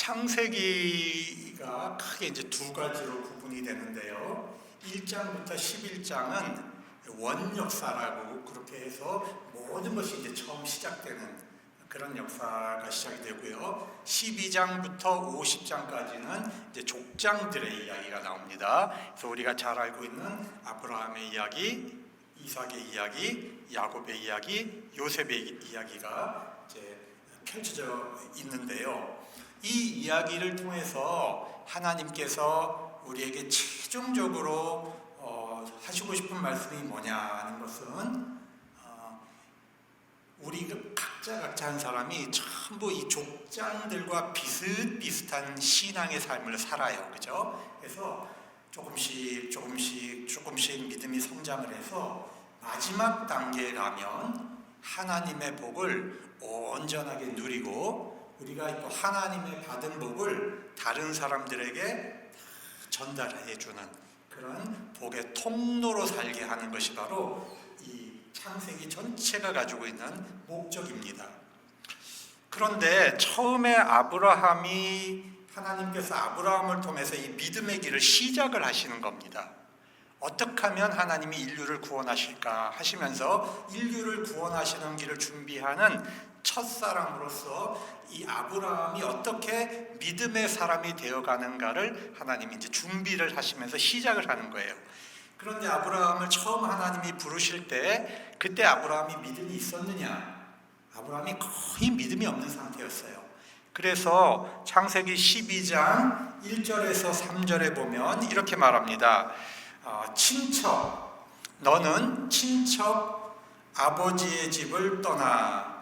창세기가 크게 이제 두 가지로 구분이 되는데요. 1장부터 11장은 원역사라고 그렇게 해서 모든 것이 이제 처음 시작되는 그런 역사가 시작이 되고요. 12장부터 50장까지는 이제 족장들의 이야기가 나옵니다. 그래서 우리가 잘 알고 있는 아브라함의 이야기, 이삭의 이야기, 야곱의 이야기, 요셉의 이야기가 이제 펼쳐져 있는데요. 이 이야기를 통해서 하나님께서 우리에게 최종적으로 하시고 싶은 말씀이 뭐냐는 것은 우리 각자 한 사람이 전부 이 족장들과 비슷비슷한 신앙의 삶을 살아요. 그죠? 그래서 조금씩 믿음이 성장을 해서 마지막 단계에 가면 하나님의 복을 온전하게 누리고 우리가 또 하나님의 받은 복을 다른 사람들에게 전달해주는 그런 복의 통로로 살게 하는 것이 바로 이 창세기 전체가 가지고 있는 목적입니다. 그런데 처음에 하나님께서 아브라함을 통해서 이 믿음의 길을 시작을 하시는 겁니다. 어떻게 하면 하나님이 인류를 구원하실까 하시면서 인류를 구원하시는 길을 준비하는 첫사람으로서 이 아브라함이 어떻게 믿음의 사람이 되어가는가를 하나님이 이제 준비를 하시면서 시작을 하는 거예요. 그런데 아브라함을 처음 하나님이 부르실 때 그때 아브라함이 믿음이 있었느냐? 아브라함이 거의 믿음이 없는 상태였어요. 그래서 창세기 12장 1절에서 3절에 보면 이렇게 말합니다. 너는 친척 아버지의 집을 떠나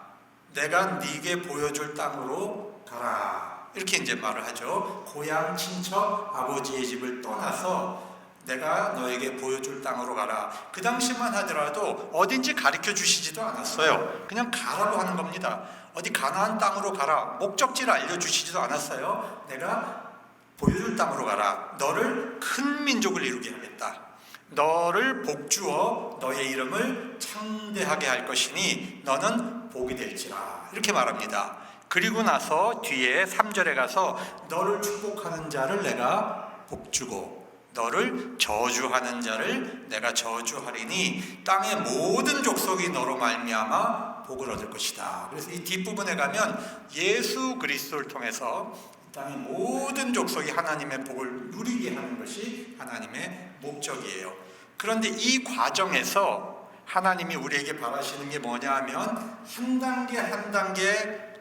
내가 네게 보여줄 땅으로 가라. 이렇게 이제 말을 하죠. 고향 친척 아버지의 집을 떠나서 내가 너에게 보여줄 땅으로 가라. 그 당시만 하더라도 어딘지 가르쳐 주시지도 않았어요. 그냥 가라고 하는 겁니다. 어디 가나안 땅으로 가라. 목적지를 알려주시지도 않았어요. 내가 보여줄 땅으로 가라. 너를 큰 민족을 이루게 하겠다. 너를 복주어 너의 이름을 창대하게 할 것이니 너는 복이 될지라. 이렇게 말합니다. 그리고 나서 뒤에 3절에 가서 너를 축복하는 자를 내가 복주고 너를 저주하는 자를 내가 저주하리니 땅의 모든 족속이 너로 말미암아 복을 얻을 것이다. 그래서 이 뒷부분에 가면 예수 그리스도를 통해서 땅의 모든 족속이 하나님의 복을 누리게 하는 것이 하나님의 목적이에요. 그런데 이 과정에서 하나님이 우리에게 바라시는 게 뭐냐 하면 한 단계 한 단계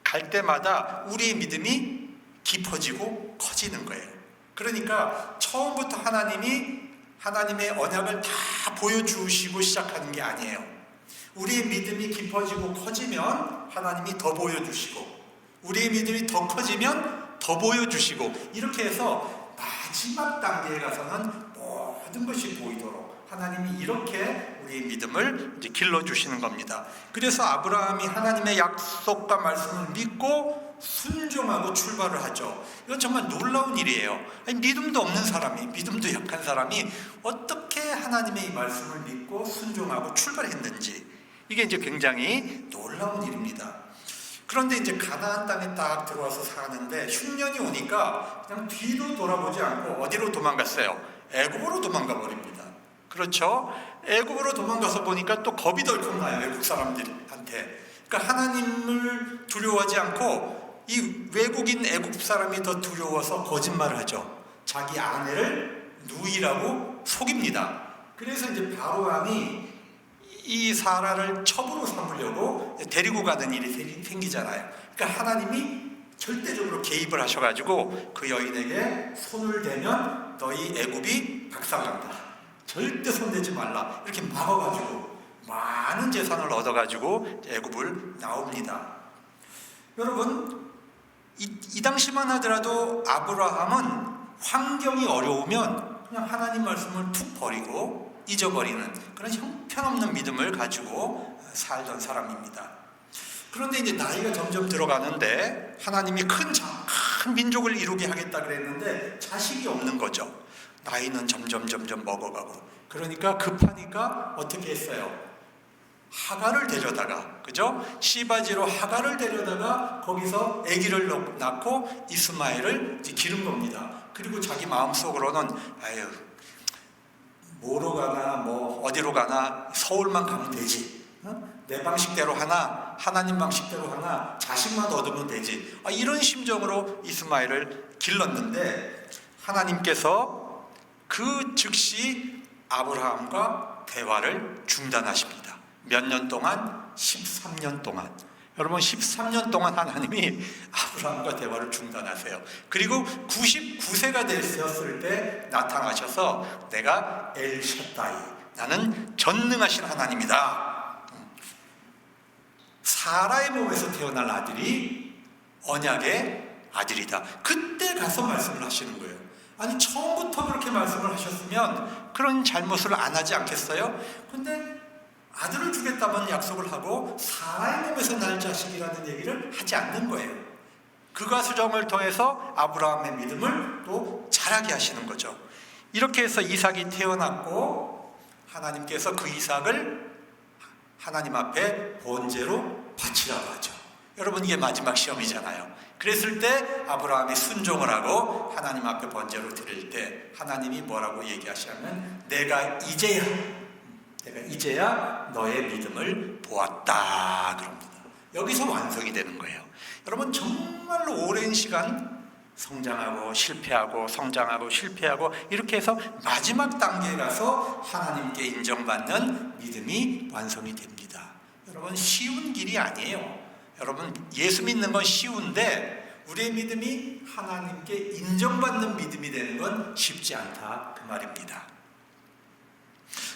갈 때마다 우리의 믿음이 깊어지고 커지는 거예요. 그러니까 처음부터 하나님의 언약을 다 보여주시고 시작하는 게 아니에요. 우리의 믿음이 깊어지고 커지면 하나님이 더 보여주시고 우리의 믿음이 더 커지면 더 보여주시고 이렇게 해서 마지막 단계에 가서는 모든 것이 보이도록 하나님이 이렇게 우리의 믿음을 이제 길러주시는 겁니다. 그래서 아브라함이 하나님의 약속과 말씀을 믿고 순종하고 출발을 하죠. 이건 정말 놀라운 일이에요. 아니, 믿음도 없는 사람이, 믿음도 약한 사람이 어떻게 하나님의 이 말씀을 믿고 순종하고 출발했는지 이게 이제 굉장히 놀라운 일입니다. 그런데 이제 가나안 땅에 딱 들어와서 사는데 흉년이 오니까 그냥 뒤도 돌아보지 않고 어디로 도망갔어요? 애굽으로 도망가 버립니다. 그렇죠? 애굽으로 도망가서 보니까 또 겁이 덜컥 나요. 외국 사람들한테. 그러니까 하나님을 두려워하지 않고 이 외국인 애굽 사람이 더 두려워서 거짓말을 하죠. 자기 아내를 누이라고 속입니다. 그래서 이제 바로왕이 이 사라를 첩으로 삼으려고 데리고 가는 일이 생기잖아요. 그러니까 하나님이 절대적으로 개입을 하셔가지고 그 여인에게 손을 대면 너희 애굽이 박살난다. 절대 손대지 말라. 이렇게 막아가지고 많은 재산을 얻어가지고 애굽을 나옵니다. 여러분 이 당시만 하더라도 아브라함은 환경이 어려우면 그냥 하나님 말씀을 툭 버리고 잊어버리는 그런 형편없는 믿음을 가지고 살던 사람입니다. 그런데 이제 나이가 점점 들어가는데 하나님이 큰 민족을 이루게 하겠다 그랬는데 자식이 없는 거죠. 나이는 점점 먹어가고 그러니까 급하니까 어떻게 했어요? 하갈을 데려다가, 그죠? 시바지로 하갈을 데려다가 거기서 아기를 낳고 이스마엘을 기른 겁니다. 그리고 자기 마음속으로는 아유, 뭐로 가나 뭐 어디로 가나 서울만 가면 되지. 내 방식대로 하나, 하나님 방식대로 하나, 자식만 얻으면 되지. 이런 심정으로 이스마엘을 길렀는데 하나님께서 그 즉시 아브라함과 대화를 중단하십니다. 몇 년 동안? 13년 동안. 여러분 13년 동안 하나님이 아브라함과 대화를 중단하세요. 그리고 99세가 되었을 때 나타나셔서 내가 엘샤다이, 나는 전능하신 하나님이다. 사라의 몸에서 태어날 아들이 언약의 아들이다. 그때 가서 말씀을 하시는 거예요. 아니 처음부터 그렇게 말씀을 하셨으면 그런 잘못을 안 하지 않겠어요? 근데 아들을 주겠다면 약속을 하고 사라의 몸에서 날 자식이라는 얘기를 하지 않는 거예요. 그 과정을 통해서 아브라함의 믿음을 또 자라게 하시는 거죠. 이렇게 해서 이삭이 태어났고 하나님께서 그 이삭을 하나님 앞에 번제로 바치라고 하죠. 여러분 이게 마지막 시험이잖아요. 그랬을 때 아브라함이 순종을 하고 하나님 앞에 번제로 드릴 때 하나님이 뭐라고 얘기하시냐면 내가 이제야 너의 믿음을 보았다 그럽니다. 여기서 완성이 되는 거예요. 여러분 정말로 오랜 시간 성장하고 실패하고 성장하고 실패하고 이렇게 해서 마지막 단계에 가서 하나님께 인정받는 믿음이 완성이 됩니다. 여러분 쉬운 길이 아니에요. 여러분 예수 믿는 건 쉬운데 우리의 믿음이 하나님께 인정받는 믿음이 되는 건 쉽지 않다 그 말입니다.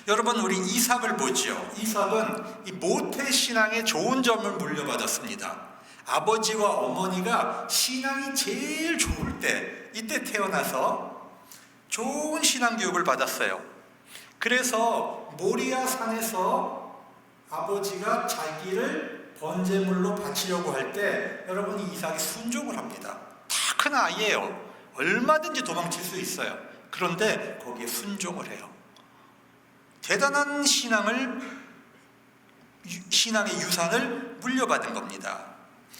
여러분 우리 이삭을 보죠. 이삭은 이 모태신앙의 좋은 점을 물려받았습니다. 아버지와 어머니가 신앙이 제일 좋을 때 이때 태어나서 좋은 신앙교육을 받았어요. 그래서 모리아 산에서 아버지가 자기를 번제물로 바치려고 할 때 여러분 이삭이 순종을 합니다. 다 큰 아이예요. 얼마든지 도망칠 수 있어요. 그런데 거기에 순종을 해요. 대단한 신앙의 유산을 물려받은 겁니다.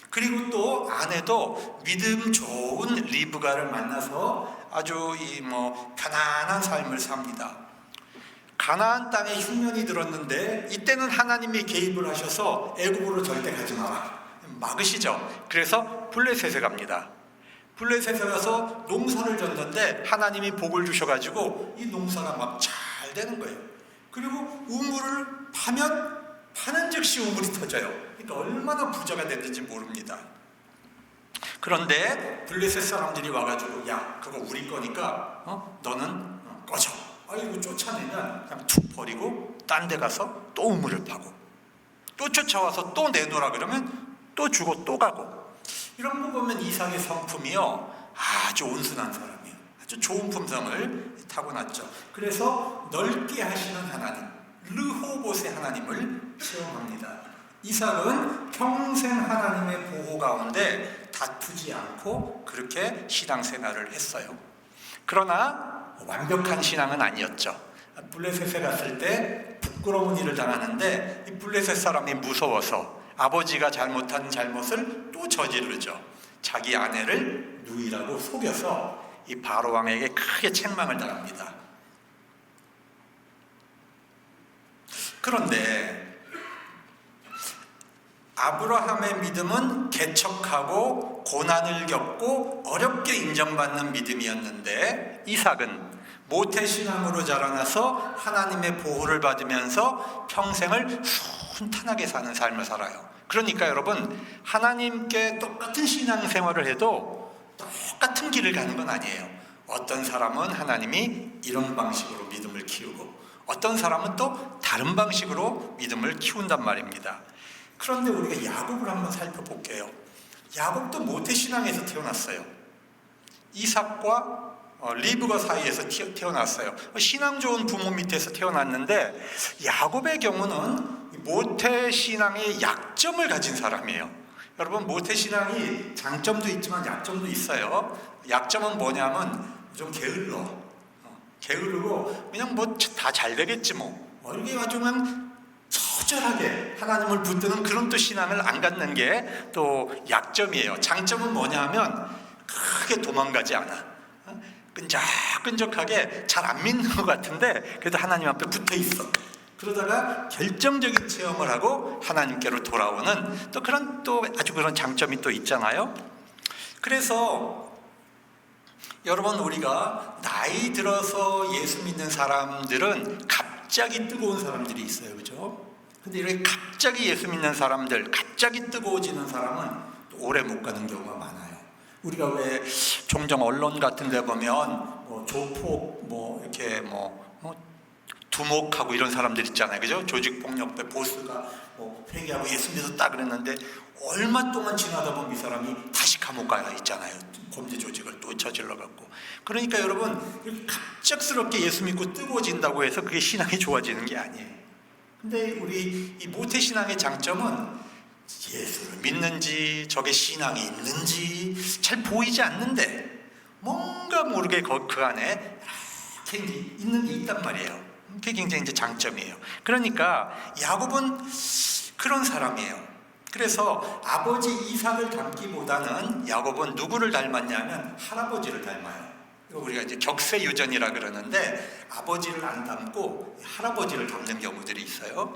그리고 또 아내도 믿음 좋은 리브가를 만나서 아주 편안한 삶을 삽니다. 가나안 땅에 흉년이 들었는데 이때는 하나님이 개입을 하셔서 애굽으로 절대 가지 마라 막으시죠. 그래서 블레셋에 갑니다. 블레셋에 가서 농사를 졌는데 하나님이 복을 주셔가지고 이 농사가 막 잘 되는 거예요. 그리고 우물을 파면 파는 즉시 우물이 터져요. 그러니까 얼마나 부자가 됐는지 모릅니다. 그런데 블레셋 사람들이 와가지고 야 그거 우리 거니까 너는 꺼져. 이거 쫓아내면 그냥 툭 버리고 딴 데 가서 또 우물을 파고 또 쫓아와서 또 내놓으라 그러면 또 주고 또 가고. 이런 거 보면 이삭의 성품이요 아주 온순한 사람이에요. 아주 좋은 품성을 타고났죠. 그래서 넓게 하시는 하나님 르호봇의 하나님을 체험합니다. 이삭은 평생 하나님의 보호 가운데 다투지 않고 그렇게 신앙생활을 했어요. 그러나 완벽한 신앙은 아니었죠. 블레셋에 갔을 때 부끄러운 일을 당하는데 이 블레셋 사람이 무서워서 아버지가 잘못한 잘못을 또 저지르죠. 자기 아내를 누이라고 속여서 이 바로 왕에게 크게 책망을 당합니다. 그런데 아브라함의 믿음은 개척하고 고난을 겪고 어렵게 인정받는 믿음이었는데 이삭은 모태신앙으로 자라나서 하나님의 보호를 받으면서 평생을 순탄하게 사는 삶을 살아요. 그러니까 여러분 하나님께 똑같은 신앙생활을 해도 똑같은 길을 가는 건 아니에요. 어떤 사람은 하나님이 이런 방식으로 믿음을 키우고 어떤 사람은 또 다른 방식으로 믿음을 키운단 말입니다. 그런데 우리가 야곱을 한번 살펴볼게요. 야곱도 모태신앙에서 태어났어요. 이삭과 리브가 사이에서 태어났어요. 신앙 좋은 부모 밑에서 태어났는데 야곱의 경우는 모태신앙의 약점을 가진 사람이에요. 여러분 모태신앙이 장점도 있지만 약점도 있어요. 약점은 뭐냐면 좀 게을르고 그냥 다 잘 되겠지 이렇게 가지고 처절하게 하나님을 붙드는 그런 또 신앙을 안 갖는 게 또 약점이에요. 장점은 뭐냐면 크게 도망가지 않아. 끈적끈적하게 잘 안 믿는 것 같은데 그래도 하나님 앞에 붙어 있어. 그러다가 결정적인 체험을 하고 하나님께로 돌아오는 또 그런 또 아주 그런 장점이 또 있잖아요. 그래서 여러분, 우리가 나이 들어서 예수 믿는 사람들은 갑자기 뜨거운 사람들이 있어요, 그죠? 근데 이렇게 갑자기 예수 믿는 사람들, 갑자기 뜨거워지는 사람은 또 오래 못 가는 경우가 많아요. 우리가 왜 종종 언론 같은 데 보면 조폭 이렇게 두목하고 이런 사람들 있잖아요, 그죠? 조직폭력배 보스가 회개하고 예수 믿었다 그랬는데 얼마 동안 지나다 보면 이 사람이 다시 감옥 가야 있잖아요. 범죄 조직을 또 저질러 갖고. 그러니까 여러분, 이렇게 갑작스럽게 예수 믿고 뜨거워진다고 해서 그게 신앙이 좋아지는 게 아니에요. 근데 우리 이 모태신앙의 장점은 예수를 믿는지 저게 신앙이 있는지 잘 보이지 않는데 뭔가 모르게 그 안에 이렇게 있는 게 있단 말이에요. 그게 굉장히 이제 장점이에요. 그러니까 야곱은 그런 사람이에요. 그래서 아버지 이삭을 닮기보다는 야곱은 누구를 닮았냐면 할아버지를 닮아요. 우리가 이제 격세유전이라 그러는데 아버지를 안 닮고 할아버지를 닮는 경우들이 있어요.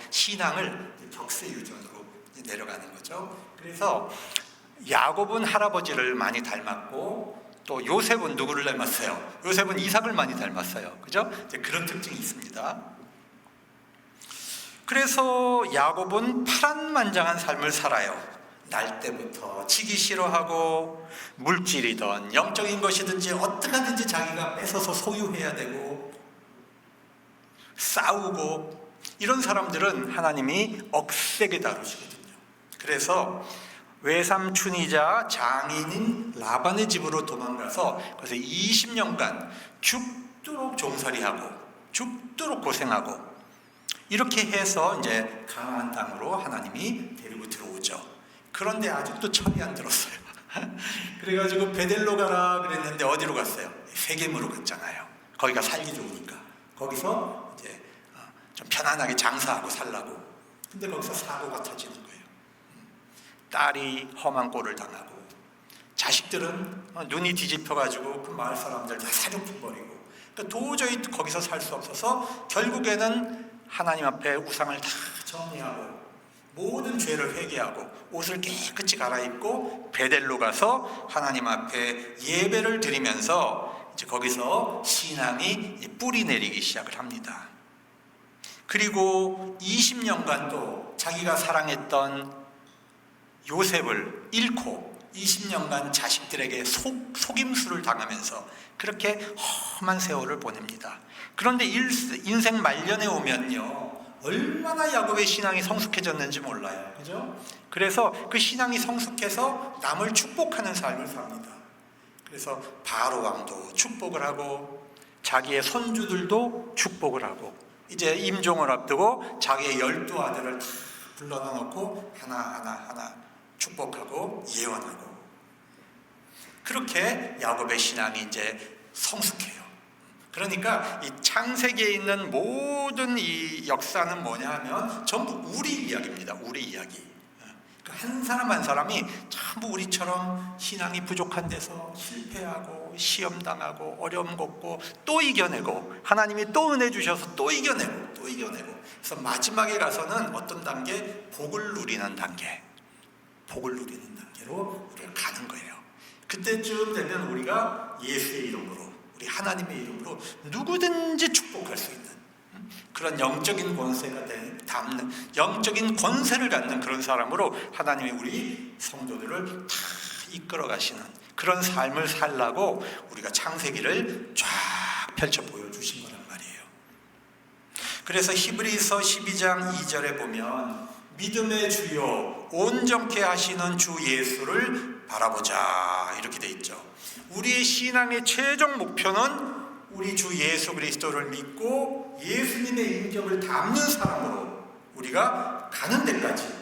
신앙을 격세유전으로 내려가는 거죠. 그래서 야곱은 할아버지를 많이 닮았고 또 요셉은 누구를 닮았어요? 요셉은 이삭을 많이 닮았어요. 그죠? 그런 특징이 있습니다. 그래서 야곱은 파란만장한 삶을 살아요. 날 때부터 지기 싫어하고 물질이든 영적인 것이든지 어떻게든지 자기가 뺏어서 소유해야 되고 싸우고 이런 사람들은 하나님이 억세게 다루시거든요. 그래서 외삼촌이자 장인인 라반의 집으로 도망가서 거기서 20년간 죽도록 종살이하고 죽도록 고생하고 이렇게 해서 이제 가나안 땅으로 하나님이 데리고 들어오죠. 그런데 아직도 철이 안 들었어요. 그래가지고 베델로 가라 그랬는데 어디로 갔어요? 세겜으로 갔잖아요. 거기가 살기 좋으니까. 거기서 이제 좀 편안하게 장사하고 살라고. 근데 거기서 사고가 터지는 거예요. 딸이 험한 꼴을 당하고 자식들은 눈이 뒤집혀가지고 그 마을 사람들 다 사륙해버리고 그러니까 도저히 거기서 살 수 없어서 결국에는 하나님 앞에 우상을 다 정리하고 모든 죄를 회개하고 옷을 깨끗이 갈아입고 베델로 가서 하나님 앞에 예배를 드리면서 이제 거기서 신앙이 뿌리 내리기 시작을 합니다. 그리고 20년간도 자기가 사랑했던 요셉을 잃고 20년간 자식들에게 속임수를 당하면서 그렇게 험한 세월을 보냅니다. 그런데 인생 말년에 오면요, 얼마나 야곱의 신앙이 성숙해졌는지 몰라요. 그죠? 그래서 그 신앙이 성숙해서 남을 축복하는 삶을 삽니다. 그래서 바로 왕도 축복을 하고 자기의 손주들도 축복을 하고 이제 임종을 앞두고 자기의 12아들을 다 불러다 놓고 하나 축복하고 예언하고 그렇게 야곱의 신앙이 이제 성숙해요. 그러니까 이 창세기에 있는 모든 이 역사는 뭐냐 하면 전부 우리 이야기입니다. 우리 이야기. 한 사람 한 사람이 전부 우리처럼 신앙이 부족한 데서 실패하고 시험당하고 어려움 겪고 또 이겨내고 하나님이 또 은혜 주셔서 또 이겨내고 그래서 마지막에 가서는 어떤 단계? 복을 누리는 단계. 복을 누리는 단계로 우리가 가는 거예요. 그때쯤 되면 우리가 예수의 이름으로 우리 하나님의 이름으로 누구든지 축복할 수 있는 그런 영적인 권세가 담는 영적인 권세를 갖는 그런 사람으로 하나님이 우리 성도들을 다 이끌어 가시는 그런 삶을 살라고 우리가 창세기를 쫙 펼쳐 보여주신 거란 말이에요. 그래서 히브리서 12장 2절에 보면 믿음의 주요 온전케 하시는 주 예수를 바라보자 이렇게 돼 있죠. 우리의 신앙의 최종 목표는 우리 주 예수 그리스도를 믿고 예수님의 인격을 담는 사람으로 우리가 가는 데까지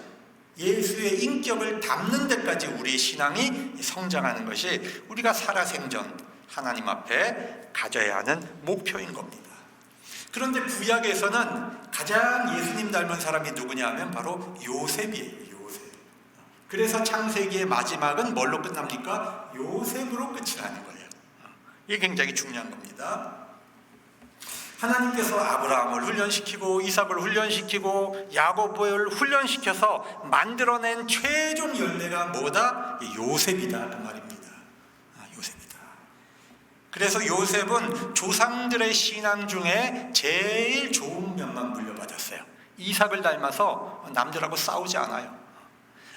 예수의 인격을 담는 데까지 우리의 신앙이 성장하는 것이 우리가 살아생전 하나님 앞에 가져야 하는 목표인 겁니다. 그런데 구약에서는 가장 예수님 닮은 사람이 누구냐 하면 바로 요셉이에요. 요셉. 그래서 창세기의 마지막은 뭘로 끝납니까? 요셉으로 끝이 나는 거예요. 이게 굉장히 중요한 겁니다. 하나님께서 아브라함을 훈련시키고 이삭을 훈련시키고 야곱을 훈련시켜서 만들어낸 최종 열매가 뭐다? 요셉이다 그 말입니다. 요셉이다. 그래서 요셉은 조상들의 신앙 중에 제일 좋은 면만 물려받았어요. 이삭을 닮아서 남들하고 싸우지 않아요.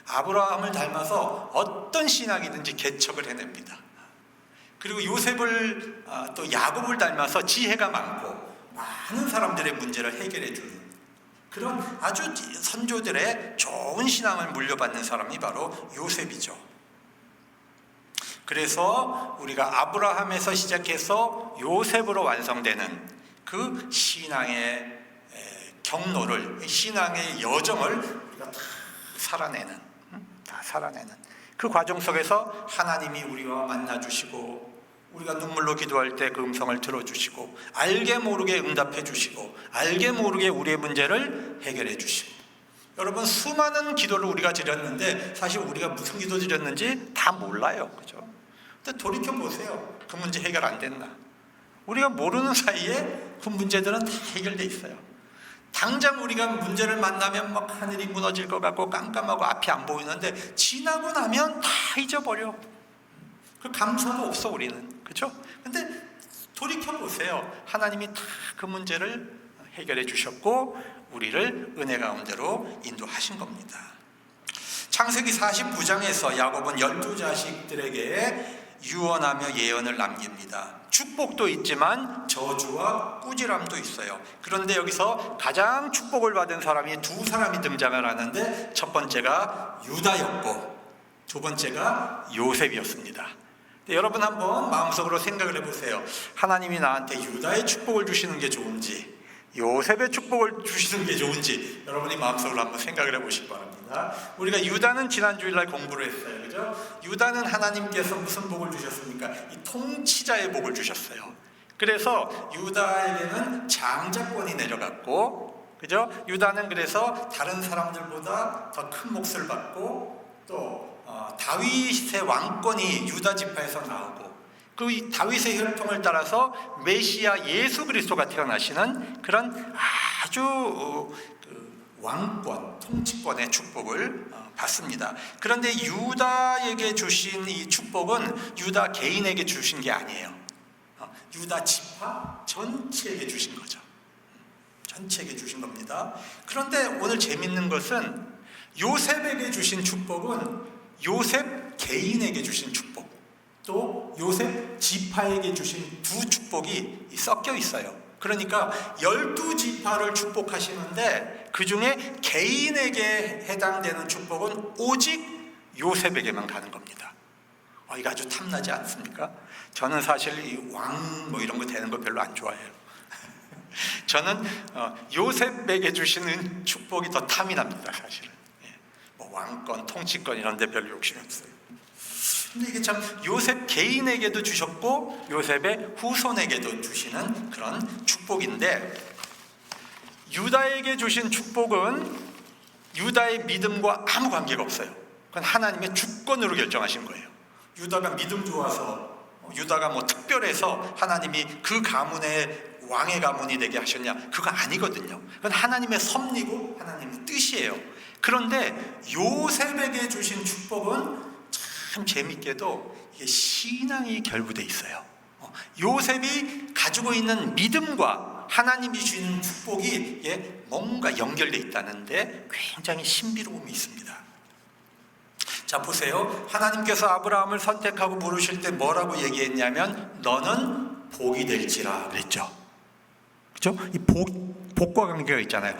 아브라함을 닮아서 어떤 신학이든지 개척을 해냅니다. 그리고 요셉을 또 야곱을 닮아서 지혜가 많고 많은 사람들의 문제를 해결해 주는 그런 아주 선조들의 좋은 신앙을 물려받는 사람이 바로 요셉이죠. 그래서 우리가 아브라함에서 시작해서 요셉으로 완성되는 그 신앙의 경로를, 신앙의 여정을 우리가 다 살아내는 그 과정 속에서 하나님이 우리와 만나주시고 우리가 눈물로 기도할 때 그 음성을 들어주시고 알게 모르게 응답해 주시고 알게 모르게 우리의 문제를 해결해 주시고 여러분 수많은 기도를 우리가 드렸는데 사실 우리가 무슨 기도 드렸는지 다 몰라요. 그죠? 근데 돌이켜보세요. 그 문제 해결 안 됐나? 우리가 모르는 사이에 그 문제들은 다 해결돼 있어요. 당장 우리가 문제를 만나면 막 하늘이 무너질 것 같고 깜깜하고 앞이 안 보이는데 지나고 나면 다 잊어버려. 그 감사도 없어 우리는. 그렇죠? 근데 돌이켜보세요. 하나님이 다 그 문제를 해결해 주셨고 우리를 은혜 가운데로 인도하신 겁니다. 창세기 49장에서 야곱은 12자식들에게 유언하며 예언을 남깁니다. 축복도 있지만 저주와 꾸지람도 있어요. 그런데 여기서 가장 축복을 받은 사람이 두 사람이 등장을 하는데 첫 번째가 유다였고 두 번째가 요셉이었습니다. 여러분 한번 마음속으로 생각을 해보세요. 하나님이 나한테 유다의 축복을 주시는 게 좋은지 요셉의 축복을 주시는 게 좋은지 여러분이 마음속으로 한번 생각을 해보시기 바랍니다. 우리가 유다는 지난 주일날 공부를 했어요. 그죠? 유다는 하나님께서 무슨 복을 주셨습니까? 이 통치자의 복을 주셨어요. 그래서 유다에게는 장자권이 내려갔고 그죠? 유다는 그래서 다른 사람들보다 더 큰 몫을 받고 또 다윗의 왕권이 유다 지파에서 나오고 그 다윗의 혈통을 따라서 메시아 예수 그리스도가 태어나시는 그런 아주 왕권, 통치권의 축복을 받습니다. 그런데 유다에게 주신 이 축복은 유다 개인에게 주신 게 아니에요. 유다 지파 전체에게 주신 거죠. 전체에게 주신 겁니다. 그런데 오늘 재밌는 것은 요셉에게 주신 축복은 요셉 개인에게 주신 축복 또 요셉 지파에게 주신 두 축복이 섞여 있어요. 그러니까 12지파를 축복하시는데 그 중에 개인에게 해당되는 축복은 오직 요셉에게만 가는 겁니다. 이거 아주 탐나지 않습니까? 저는 사실 이 왕 뭐 이런 거 되는 거 별로 안 좋아해요. 저는 요셉에게 주시는 축복이 더 탐이 납니다. 사실은 뭐 왕권, 통치권 이런 데 별로 욕심이 없어요. 근데 이게 참 요셉 개인에게도 주셨고 요셉의 후손에게도 주시는 그런 축복인데 유다에게 주신 축복은 유다의 믿음과 아무 관계가 없어요. 그건 하나님의 주권으로 결정하신 거예요. 유다가 믿음 좋아서 유다가 뭐 특별해서 하나님이 그 가문의 왕의 가문이 되게 하셨냐? 그거 아니거든요. 그건 하나님의 섭리고 하나님의 뜻이에요. 그런데 요셉에게 주신 축복은 참 재밌게도 이게 신앙이 결부되어 있어요. 요셉이 가지고 있는 믿음과 하나님이 주시는 축복이 뭔가 연결되어 있다는데 굉장히 신비로움이 있습니다. 자 보세요. 하나님께서 아브라함을 선택하고 부르실 때 뭐라고 얘기했냐면 너는 복이 될지라 그랬죠. 그렇죠? 이 복과 관계가 있잖아요.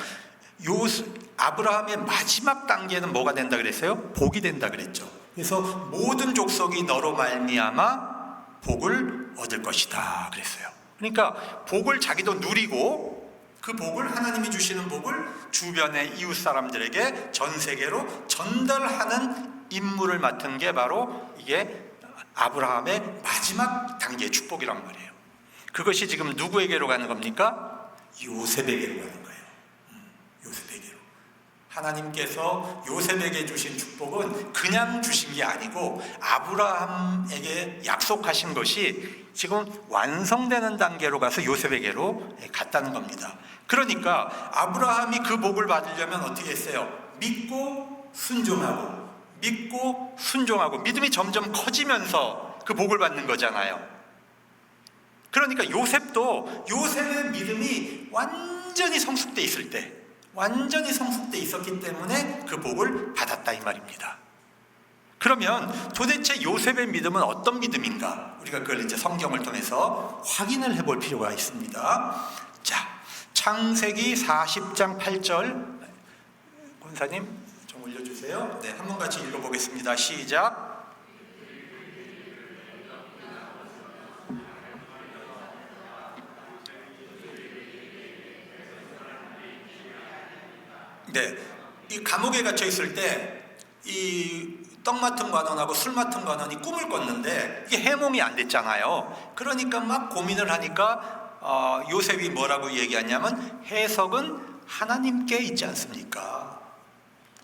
아브라함의 마지막 단계는 뭐가 된다 그랬어요? 복이 된다 그랬죠. 그래서 모든 족속이 너로 말미암아 복을 얻을 것이다 그랬어요. 그러니까 복을 자기도 누리고 그 복을 하나님이 주시는 복을 주변의 이웃 사람들에게 전 세계로 전달하는 임무를 맡은 게 바로 이게 아브라함의 마지막 단계의 축복이란 말이에요. 그것이 지금 누구에게로 가는 겁니까? 요셉에게로 가는 거예요. 요셉에게로. 하나님께서 요셉에게 주신 축복은 그냥 주신 게 아니고 아브라함에게 약속하신 것이 지금 완성되는 단계로 가서 요셉에게로 갔다는 겁니다. 그러니까 아브라함이 그 복을 받으려면 어떻게 했어요? 믿고 순종하고, 믿고 순종하고, 믿음이 점점 커지면서 그 복을 받는 거잖아요. 그러니까 요셉의 믿음이 완전히 성숙돼 있을 때, 완전히 성숙돼 있었기 때문에 그 복을 받았다 이 말입니다. 그러면 도대체 요셉의 믿음은 어떤 믿음인가? 우리가 그걸 이제 성경을 통해서 확인을 해볼 필요가 있습니다. 자, 창세기 40장 8절 권사님 좀 올려주세요. 네, 한번 같이 읽어보겠습니다. 시작. 네, 이 감옥에 갇혀 있을 때 이 떡 맡은 관원하고 술 맡은 관원이 꿈을 꿨는데 이게 해몽이 안 됐잖아요. 그러니까 막 고민을 하니까 요셉이 뭐라고 얘기하냐면 해석은 하나님께 있지 않습니까?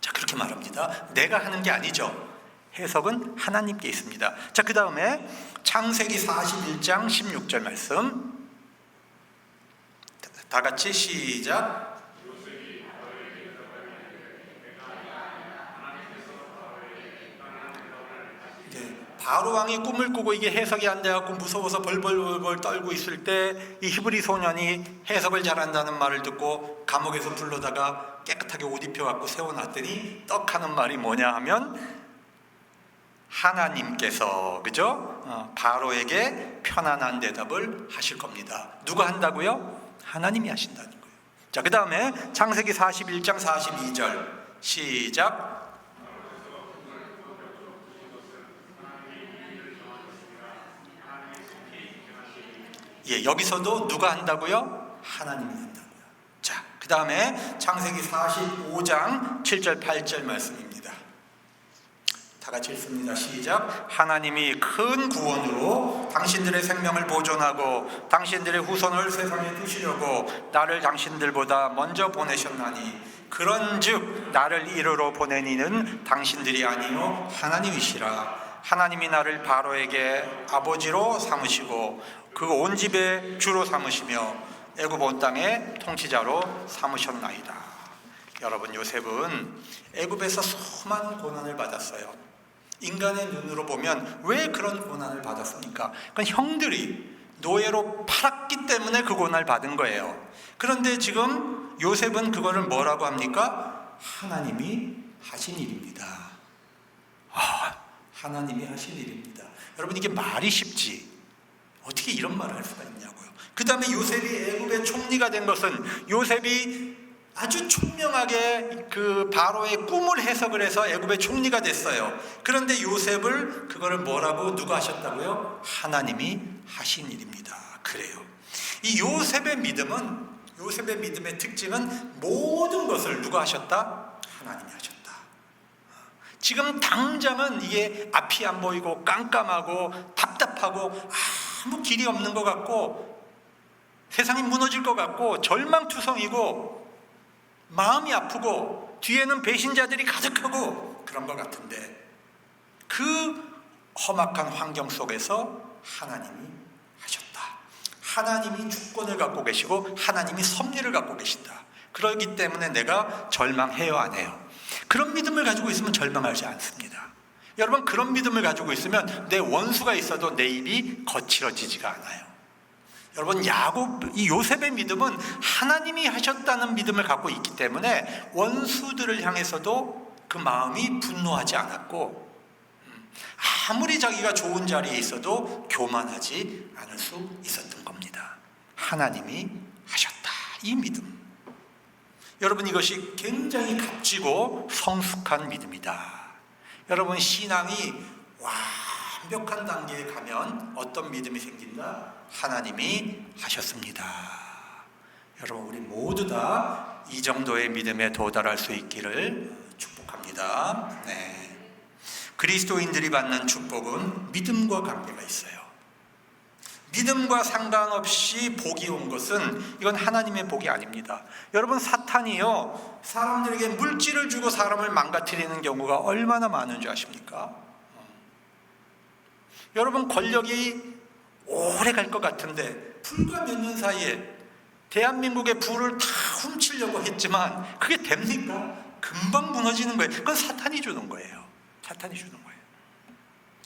자, 그렇게 말합니다. 내가 하는 게 아니죠. 해석은 하나님께 있습니다. 자, 그 다음에 창세기 41장 16절 말씀 다 같이 시작. 바로 왕이 꿈을 꾸고 이게 해석이 안 돼갖고 무서워서 벌벌벌 떨고 있을 때 이 히브리 소년이 해석을 잘한다는 말을 듣고 감옥에서 불러다가 깨끗하게 옷 입혀갖고 세워놨더니 떡하는 말이 뭐냐 하면 하나님께서, 그죠? 바로에게 편안한 대답을 하실 겁니다. 누가 한다고요? 하나님이 하신다는 거예요. 자, 그 다음에 창세기 41장 42절 시작. 예, 여기서도 누가 한다고요? 하나님이 한다고요. 자, 그 다음에 창세기 45장 7절 8절 말씀입니다. 다 같이 읽습니다. 시작. 하나님이 큰 구원으로 당신들의 생명을 보존하고 당신들의 후손을 세상에 두시려고 나를 당신들보다 먼저 보내셨나니 그런즉 나를 이르러 보낸 이는 당신들이 아니요 하나님이시라. 하나님이 나를 바로에게 아버지로 삼으시고 그 온 집의 주로 삼으시며 애굽 온 땅의 통치자로 삼으셨나이다. 여러분, 요셉은 애굽에서 수많은 고난을 받았어요. 인간의 눈으로 보면 왜 그런 고난을 받았습니까? 그건 형들이 노예로 팔았기 때문에 그 고난을 받은 거예요. 그런데 지금 요셉은 그거를 뭐라고 합니까? 하나님이 하신 일입니다. 하나님이 하신 일입니다. 여러분, 이게 말이 쉽지 어떻게 이런 말을 할 수가 있냐고요. 그 다음에 요셉이 애굽의 총리가 된 것은 요셉이 아주 총명하게 그 바로의 꿈을 해석을 해서 애굽의 총리가 됐어요. 그런데 요셉을 그거를 뭐라고 누가 하셨다고요? 하나님이 하신 일입니다. 그래요. 이 요셉의 믿음의 특징은 모든 것을 누가 하셨다? 하나님이 하셨다. 지금 당장은 이게 앞이 안 보이고 깜깜하고 답답하고 아무 길이 없는 것 같고 세상이 무너질 것 같고 절망투성이고 마음이 아프고 뒤에는 배신자들이 가득하고 그런 것 같은데 그 험악한 환경 속에서 하나님이 하셨다. 하나님이 주권을 갖고 계시고 하나님이 섭리를 갖고 계신다. 그렇기 때문에 내가 절망해요, 안 해요? 그런 믿음을 가지고 있으면 절망하지 않습니다. 여러분, 그런 믿음을 가지고 있으면 내 원수가 있어도 내 입이 거칠어지지가 않아요. 여러분, 이 요셉의 믿음은 하나님이 하셨다는 믿음을 갖고 있기 때문에 원수들을 향해서도 그 마음이 분노하지 않았고 아무리 자기가 좋은 자리에 있어도 교만하지 않을 수 있었던 겁니다. 하나님이 하셨다. 이 믿음. 여러분, 이것이 굉장히 값지고 성숙한 믿음이다. 여러분, 신앙이 완벽한 단계에 가면 어떤 믿음이 생긴다? 하나님이 하셨습니다. 여러분, 우리 모두 다 이 정도의 믿음에 도달할 수 있기를 축복합니다. 네. 그리스도인들이 받는 축복은 믿음과 관계가 있어요. 믿음과 상관없이 복이 온 것은 이건 하나님의 복이 아닙니다. 여러분, 사탄이요, 사람들에게 물질을 주고 사람을 망가뜨리는 경우가 얼마나 많은 줄 아십니까? 여러분, 권력이 오래 갈 것 같은데 불과 몇 년 사이에 대한민국의 부를 다 훔치려고 했지만 그게 됩니까? 금방 무너지는 거예요. 그건 사탄이 주는 거예요. 사탄이 주는 거예요.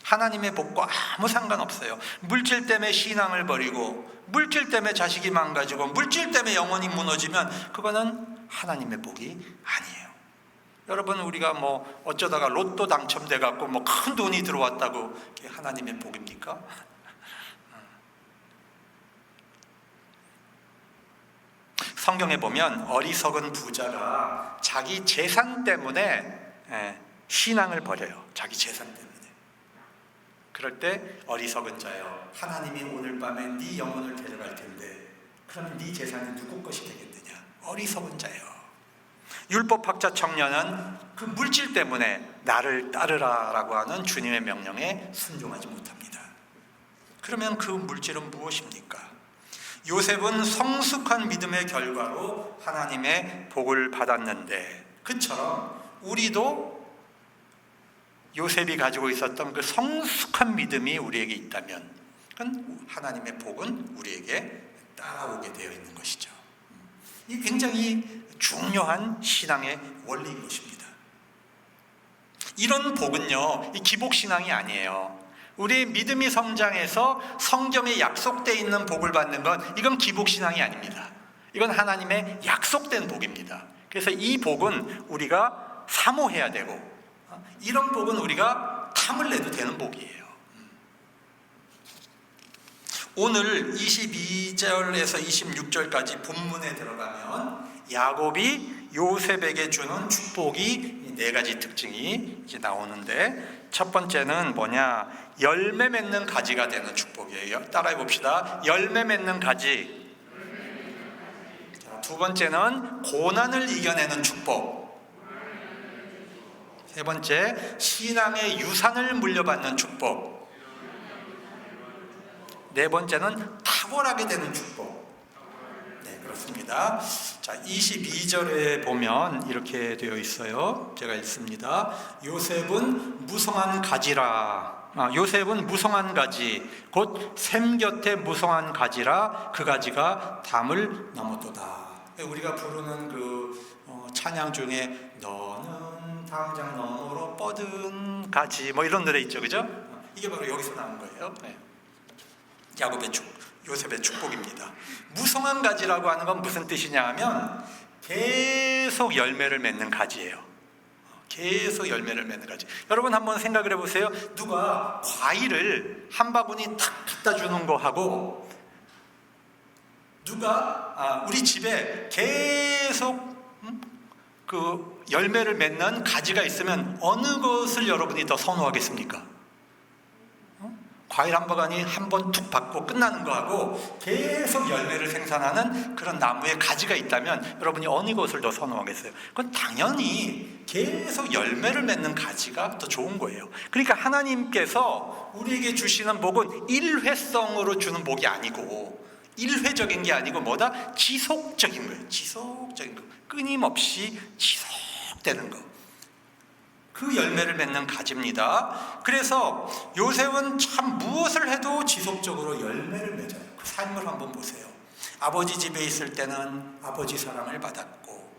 하나님의 복과 아무 상관없어요. 물질 때문에 신앙을 버리고, 물질 때문에 자식이 망가지고, 물질 때문에 영혼이 무너지면 그거는 하나님의 복이 아니에요. 여러분, 우리가 뭐 어쩌다가 로또 당첨돼 갖고 뭐 큰 돈이 들어왔다고 그게 하나님의 복입니까? 성경에 보면 어리석은 부자가 자기 재산 때문에 신앙을 버려요. 자기 재산 때문에. 그럴 때 어리석은 자여, 하나님이 오늘 밤에 네 영혼을 데려갈 텐데 그러면 네 재산이 누구 것이 되겠느냐? 어리석은 자여. 율법학자 청년은 그 물질 때문에 나를 따르라 라고 하는 주님의 명령에 순종하지 못합니다. 그러면 그 물질은 무엇입니까? 요셉은 성숙한 믿음의 결과로 하나님의 복을 받았는데, 그처럼 우리도 요셉이 가지고 있었던 그 성숙한 믿음이 우리에게 있다면 그건 하나님의 복은 우리에게 따라오게 되어 있는 것이죠. 이 굉장히 중요한 신앙의 원리인 것입니다. 이런 복은요, 이 기복신앙이 아니에요. 우리의 믿음이 성장해서 성경에 약속되어 있는 복을 받는 건 이건 기복신앙이 아닙니다. 이건 하나님의 약속된 복입니다. 그래서 이 복은 우리가 사모해야 되고, 이런 복은 우리가 탐을 내도 되는 복이에요. 오늘 22절에서 26절까지 본문에 들어가면 야곱이 요셉에게 주는 축복이 네 가지 특징이 이제 나오는데, 첫 번째는 뭐냐? 열매 맺는 가지가 되는 축복이에요. 따라해 봅시다. 열매 맺는 가지. 두 번째는 고난을 이겨내는 축복. 세 번째, 신앙의 유산을 물려받는 축복. 네 번째는 탁월하게 되는 축복. 네, 그렇습니다. 자, 22절에 보면 이렇게 되어 있어요. 제가 읽습니다. 요셉은 무성한 가지라. 요셉은 무성한 가지, 곧 샘 곁에 무성한 가지라. 그 가지가 담을 넘었도다. 우리가 부르는 그 찬양 중에 너는 담장 너머로 뻗은 가지, 뭐 이런 노래 있죠, 그죠? 이게 바로 여기서 나온 거예요. 야곱의 요셉의 축복입니다. 무성한 가지라고 하는 건 무슨 뜻이냐 하면 계속 열매를 맺는 가지예요. 계속 열매를 맺는 가지. 여러분 한번 생각을 해보세요. 누가 과일을 한 바구니 탁 갖다 주는 거하고 누가 우리 집에 계속 그 열매를 맺는 가지가 있으면 어느 것을 여러분이 더 선호하겠습니까? 과일 한 바구니 한 번 툭 받고 끝나는 거하고 계속 열매를 생산하는 그런 나무에 가지가 있다면 여러분이 어느 것을 더 선호하겠어요? 그건 당연히 계속 열매를 맺는 가지가 더 좋은 거예요. 그러니까 하나님께서 우리에게 주시는 복은 일회성으로 주는 복이 아니고, 일회적인 게 아니고 뭐다? 지속적인 거예요. 지속적인 거. 끊임없이 지속되는 거. 그 열매를 맺는 가지입니다. 그래서 요셉은 참 무엇을 해도 지속적으로 열매를 맺어요. 그 삶을 한번 보세요. 아버지 집에 있을 때는 아버지 사랑을 받았고,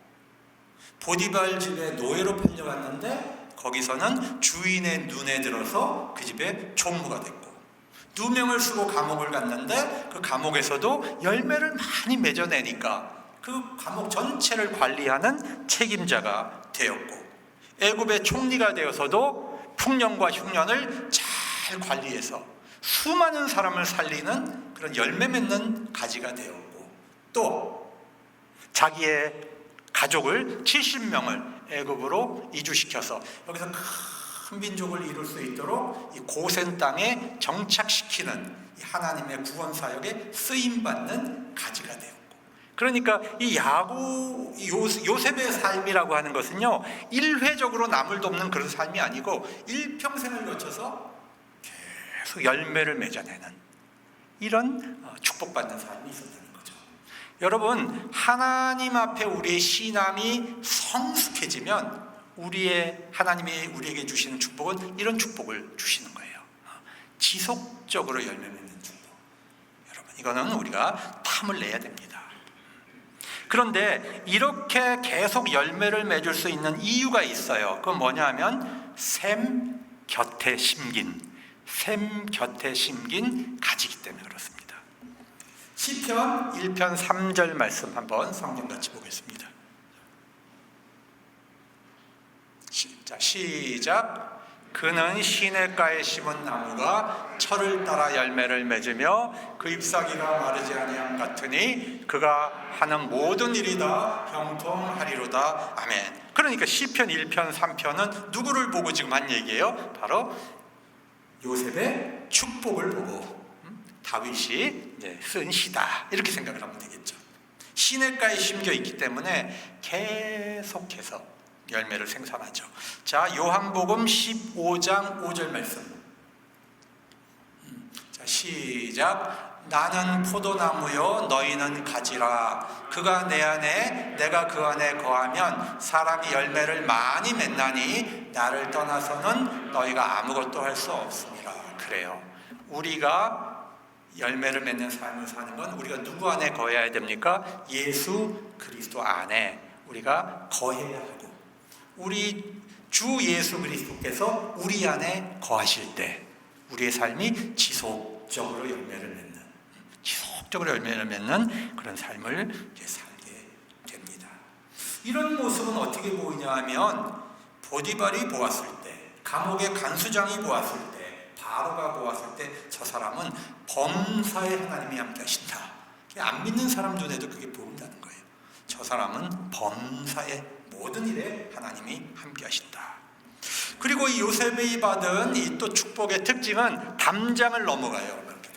보디발 집에 노예로 팔려갔는데 거기서는 주인의 눈에 들어서 그 집에 총무가 됐고, 누명을 쓰고 감옥을 갔는데 그 감옥에서도 열매를 많이 맺어내니까 그 감옥 전체를 관리하는 책임자가 되었고, 애굽의 총리가 되어서도 풍년과 흉년을 잘 관리해서 수많은 사람을 살리는 그런 열매 맺는 가지가 되었고, 또 자기의 가족을 70명을 애굽으로 이주시켜서 여기서 큰 민족을 이룰 수 있도록 이 고센 땅에 정착시키는 이 하나님의 구원 사역에 쓰임받는 가지가 되었고, 그러니까 이 요셉의 삶이라고 하는 것은요, 일회적으로 남을 돕는 그런 삶이 아니고 일평생을 거쳐서 계속 열매를 맺어내는 이런 축복받는 삶이 있었다는 거죠. 여러분, 하나님 앞에 우리의 신앙이 성숙해지면 하나님이 우리에게 주시는 축복은 이런 축복을 주시는 거예요. 지속적으로 열매 맺는 축복. 여러분, 이거는 우리가 탐을 내야 됩니다. 그런데 이렇게 계속 열매를 맺을 수 있는 이유가 있어요. 그건 뭐냐 하면 샘 곁에 심긴 가지기 때문에 그렇습니다. 시편 1편 3절 말씀 한번 성경 같이 보겠습니다. 자, 시작. 그는 시냇가에 심은 나무가 철을 따라 열매를 맺으며 그 잎사귀가 마르지 아니함 같으니 그가 하는 모든 일이 다 형통하리로다. 아멘. 그러니까 시편 1편 3편은 누구를 보고 지금 한 얘기예요? 바로 요셉의 축복을 보고 다윗이 쓴 시다, 이렇게 생각을 하면 되겠죠. 시냇가에 심겨 있기 때문에 계속해서 열매를 생산하죠. 자, 요한복음 15장 5절 말씀. 자, 시작. 나는 포도나무요 너희는 가지라. 그가 내 안에 내가 그 안에 거하면 사람이 열매를 많이 맺나니 나를 떠나서는 너희가 아무것도 할 수 없습니다. 그래요. 우리가 열매를 맺는 삶을 사는 건 우리가 누구 안에 거해야 됩니까? 예수 그리스도 안에 우리가 거해야 하고, 우리 주 예수 그리스도께서 우리 안에 거하실 때 우리의 삶이 지속적으로 열매를 맺는 그런 삶을 살게 됩니다. 이런 모습은 어떻게 보이냐 하면 보디발이 보았을 때, 감옥의 간수장이 보았을 때, 바로가 보았을 때 저 사람은 범사에 하나님이 함께 하신다. 안 믿는 사람 눈에도 그게 보인다는 거예요. 저 사람은 범사의 모든 일에 하나님이 함께 하신다. 그리고 이 요셉이 받은 이 또 축복의 특징은 담장을 넘어가요. 이렇게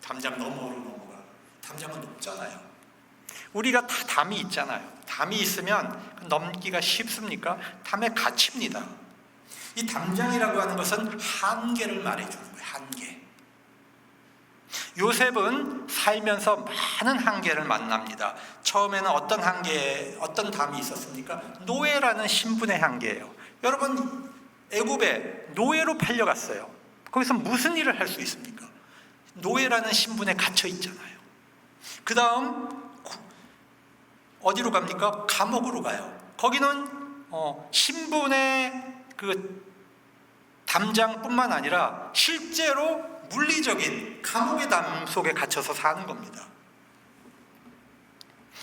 담장 너머로 넘어가. 담장은 높잖아요. 우리가 다 담이 있잖아요. 담이 있으면 넘기가 쉽습니까? 담에 갇힙니다. 이 담장이라고 하는 것은 한계를 말해주는 거예요. 한계. 요셉은 살면서 많은 한계를 만납니다. 처음에는 어떤 담이 있었습니까? 노예라는 신분의 한계예요. 여러분, 애굽에 노예로 팔려갔어요. 거기서 무슨 일을 할 수 있습니까? 노예라는 신분에 갇혀 있잖아요. 그 다음 어디로 갑니까? 감옥으로 가요. 거기는 신분의 그 담장뿐만 아니라 실제로 물리적인 감옥의 담 속에 갇혀서 사는 겁니다.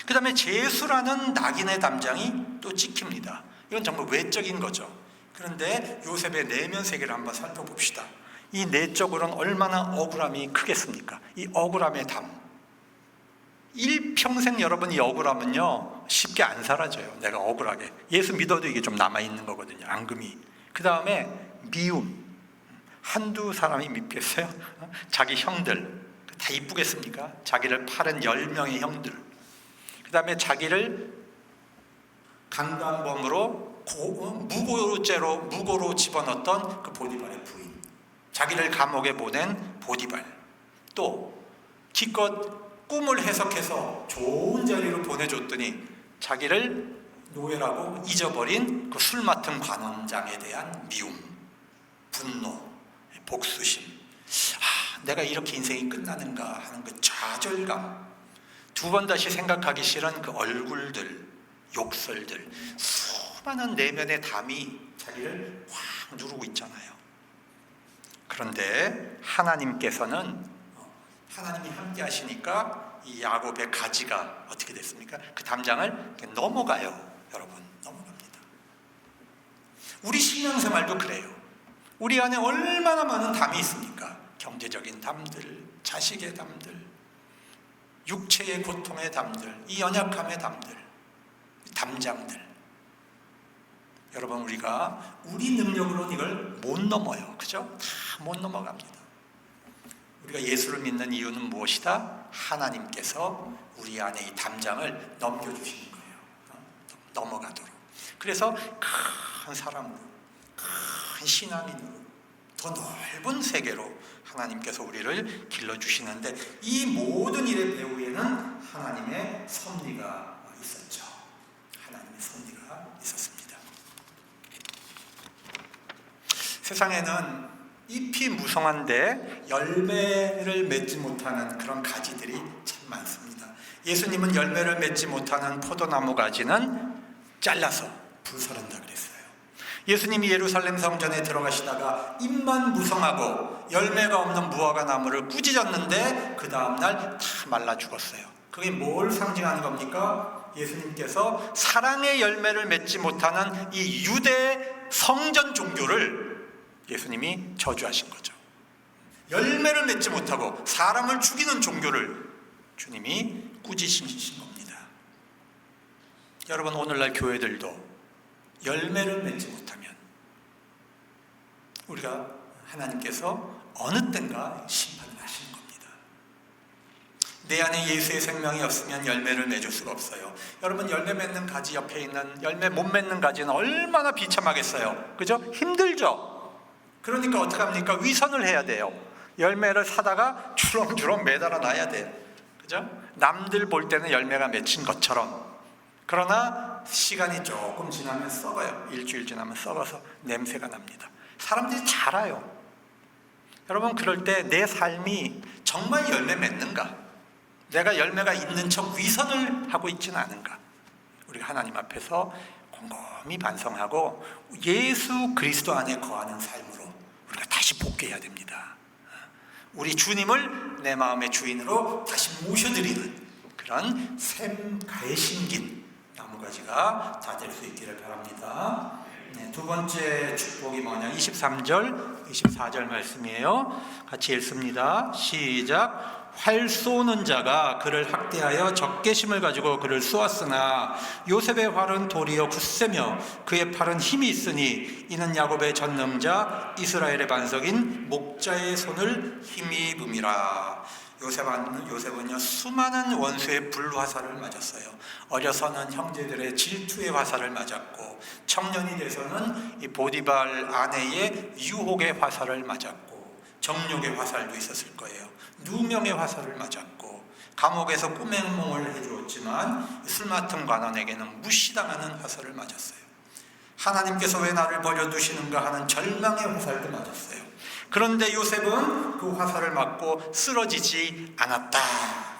그 다음에 제수라는 낙인의 담장이 또 찍힙니다. 이건 정말 외적인 거죠. 그런데 요셉의 내면 세계를 한번 살펴봅시다. 이 내적으로는 얼마나 억울함이 크겠습니까? 이 억울함의 담. 일평생 여러분, 이 억울함은요 쉽게 안 사라져요. 내가 억울하게 예수 믿어도 이게 좀 남아있는 거거든요. 앙금이. 그 다음에 미움. 한두 사람이 밉겠어요? 자기 형들 다 이쁘겠습니까? 자기를 팔은 10명의 형들. 그 다음에 자기를 강간범으로 무고로 집어넣었던 그 보디발의 부인, 자기를 감옥에 보낸 보디발, 또 기껏 꿈을 해석해서 좋은 자리로 보내줬더니 자기를 노예라고 잊어버린 그 술 맡은 관원장에 대한 미움, 분노, 복수심. 내가 이렇게 인생이 끝나는가 하는 그 좌절감, 두 번 다시 생각하기 싫은 그 얼굴들, 욕설들, 수많은 내면의 담이 자기를 확 누르고 있잖아요. 그런데 하나님께서는 하나님이 함께 하시니까 이 야곱의 가지가 어떻게 됐습니까? 그 담장을 넘어가요. 여러분, 넘어갑니다. 우리 신앙생활도 그래요. 우리 안에 얼마나 많은 담이 있습니까? 경제적인 담들, 자식의 담들, 육체의 고통의 담들, 이 연약함의 담들, 담장들. 여러분, 우리가 우리 능력으로는 이걸 못 넘어요. 그죠? 다 못 넘어갑니다. 우리가 예수를 믿는 이유는 무엇이다? 하나님께서 우리 안에 이 담장을 넘겨주시는 거예요. 넘어가도록. 그래서 큰 사람으로, 큰 신앙인으로, 더 넓은 세계로 하나님께서 우리를 길러주시는데, 이 모든 일의 배후에는 하나님의 섭리가 있었죠. 하나님의 섭리가 있었습니다. 세상에는 잎이 무성한데 열매를 맺지 못하는 그런 가지들이 참 많습니다. 예수님은 열매를 맺지 못하는 포도나무 가지는 잘라서 불사른다 그랬어요. 예수님이 예루살렘 성전에 들어가시다가 잎만 무성하고 열매가 없는 무화과 나무를 꾸짖었는데 그 다음날 다 말라 죽었어요. 그게 뭘 상징하는 겁니까? 예수님께서 사랑의 열매를 맺지 못하는 이 유대 성전 종교를 예수님이 저주하신 거죠. 열매를 맺지 못하고 사람을 죽이는 종교를 주님이 꾸짖으신 겁니다. 여러분, 오늘날 교회들도 열매를 맺지 못하면 우리가 하나님께서 어느 땐가 심판을 하시는 겁니다. 내 안에 예수의 생명이 없으면 열매를 맺을 수가 없어요. 여러분, 열매 맺는 가지 옆에 있는 열매 못 맺는 가지는 얼마나 비참하겠어요. 그죠? 힘들죠? 그러니까 어떡합니까? 위선을 해야 돼요. 열매를 사다가 주렁주렁 매달아 놔야 돼요. 그죠? 남들 볼 때는 열매가 맺힌 것처럼. 그러나 시간이 조금 지나면 썩어요. 일주일 지나면 썩어서 냄새가 납니다. 사람들이 잘 알아요. 여러분, 그럴 때 내 삶이 정말 열매 맺는가? 내가 열매가 있는 척 위선을 하고 있지는 않은가? 우리가 하나님 앞에서 곰곰이 반성하고 예수 그리스도 안에 거하는 삶으로 우리가 다시 복귀해야 됩니다. 우리 주님을 내 마음의 주인으로 다시 모셔드리는 그런 샘가에 심긴 나무가지가 다 될 수 있기를 바랍니다. 두 번째 축복이 뭐냐? 23절, 24절 말씀이에요. 같이 읽습니다. 시작. 활 쏘는 자가 그를 학대하여 적개심을 가지고 그를 쏘았으나 요셉의 활은 도리어 굳세며 그의 팔은 힘이 있으니 이는 야곱의 전능자 이스라엘의 반석인 목자의 손을 힘입음이라. 요셉은요 수많은 원수의 불화살을 맞았어요. 어려서는 형제들의 질투의 화살을 맞았고, 청년이 돼서는 이 보디발 아내의 유혹의 화살을 맞았고, 정욕의 화살도 있었을 거예요. 누명의 화살을 맞았고, 감옥에서 꿈의梦을 해주었지만 술 맡은 관원에게는 무시당하는 화살을 맞았어요. 하나님께서 왜 나를 버려두시는가 하는 절망의 화살도 맞았어요. 그런데 요셉은 그 화살을 맞고 쓰러지지 않았다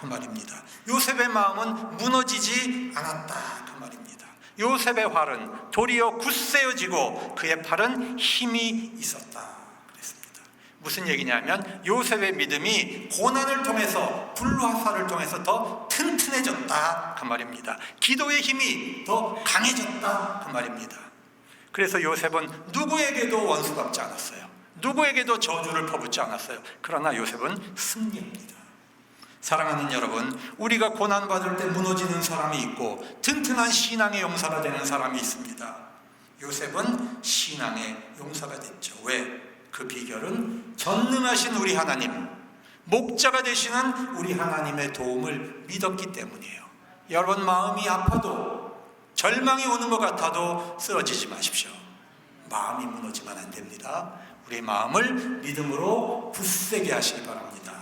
그 말입니다. 요셉의 마음은 무너지지 않았다 그 말입니다. 요셉의 활은 도리어 굳세어지고 그의 팔은 힘이 있었다 그랬습니다. 무슨 얘기냐면 요셉의 믿음이 고난을 통해서, 불화살을 통해서 더 튼튼해졌다 그 말입니다. 기도의 힘이 더 강해졌다 그 말입니다. 그래서 요셉은 누구에게도 원수받지 않았어요. 누구에게도 저주를 퍼붓지 않았어요. 그러나 요셉은 승리합니다. 사랑하는 여러분, 우리가 고난받을 때 무너지는 사람이 있고 튼튼한 신앙의 용사가 되는 사람이 있습니다. 요셉은 신앙의 용사가 됐죠. 왜? 그 비결은 전능하신 우리 하나님, 목자가 되시는 우리 하나님의 도움을 믿었기 때문이에요. 여러분, 마음이 아파도, 절망이 오는 것 같아도 쓰러지지 마십시오. 마음이 무너지면 안 됩니다. 우리 마음을 믿음으로 굳세게 하시기 바랍니다.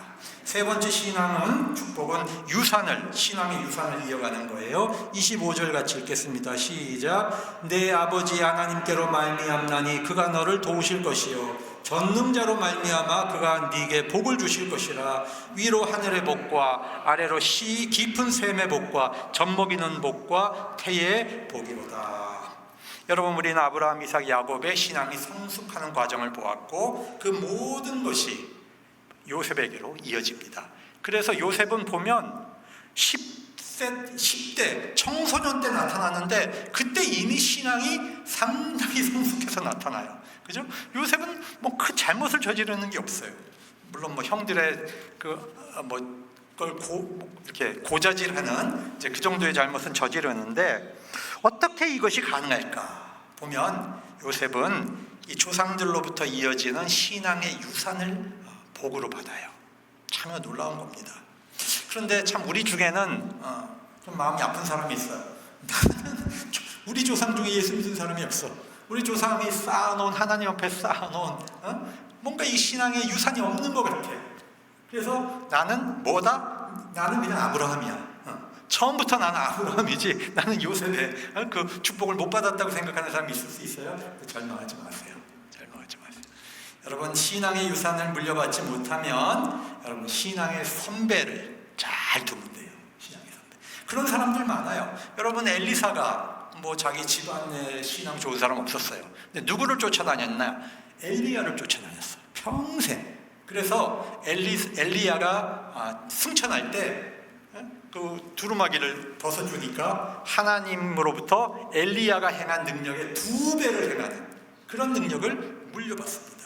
세 번째 신앙은, 축복은 신앙의 유산을 이어가는 거예요. 25절 같이 읽겠습니다. 시작. 내 아버지 하나님께로 말미암나니 그가 너를 도우실 것이요 전능자로 말미암아 그가 네게 복을 주실 것이라. 위로 하늘의 복과 아래로 깊은 샘의 복과 젖먹이는 복과 태의 복이로다. 여러분, 우리는 아브라함, 이삭, 야곱의 신앙이 성숙하는 과정을 보았고 그 모든 것이 요셉에게로 이어집니다. 그래서 요셉은 보면 10대 청소년 때 나타나는데 그때 이미 신앙이 상당히 성숙해서 나타나요. 그죠? 요셉은 뭐 그 잘못을 저지르는 게 없어요. 물론 뭐 형들의 이렇게 고자질하는 이제 그 정도의 잘못은 저지르는데, 어떻게 이것이 가능할까 보면 요셉은 이 조상들로부터 이어지는 신앙의 유산을 복으로 받아요. 참 놀라운 겁니다. 그런데 참 우리 중에는 좀 마음이 아픈 사람이 있어요. 우리 조상 중에 예수 믿은 사람이 없어. 우리 조상이 쌓아놓은, 하나님 앞에 쌓아놓은 뭔가 이 신앙에 유산이 없는 것 같아. 그래서 나는 뭐다? 나는 그냥 아브라함이야. 처음부터 나는 아브라함이지 나는 요셉의 그 축복을 못 받았다고 생각하는 사람이 있을 수 있어요. 절망하지 마세요. 절망하지 마세요. 여러분, 신앙의 유산을 물려받지 못하면 여러분 신앙의 선배를 잘 두면 돼요. 신앙의 선배. 그런 사람들 많아요. 여러분, 엘리사가 뭐 자기 집안에 신앙 좋은 사람 없었어요. 근데 누구를 쫓아다녔나? 엘리야를 쫓아다녔어요. 평생. 그래서 엘리야가 승천할 때 그 두루마기를 벗어주니까 하나님으로부터 엘리야가 행한 능력의 2배를 행하는 그런 능력을 물려받습니다.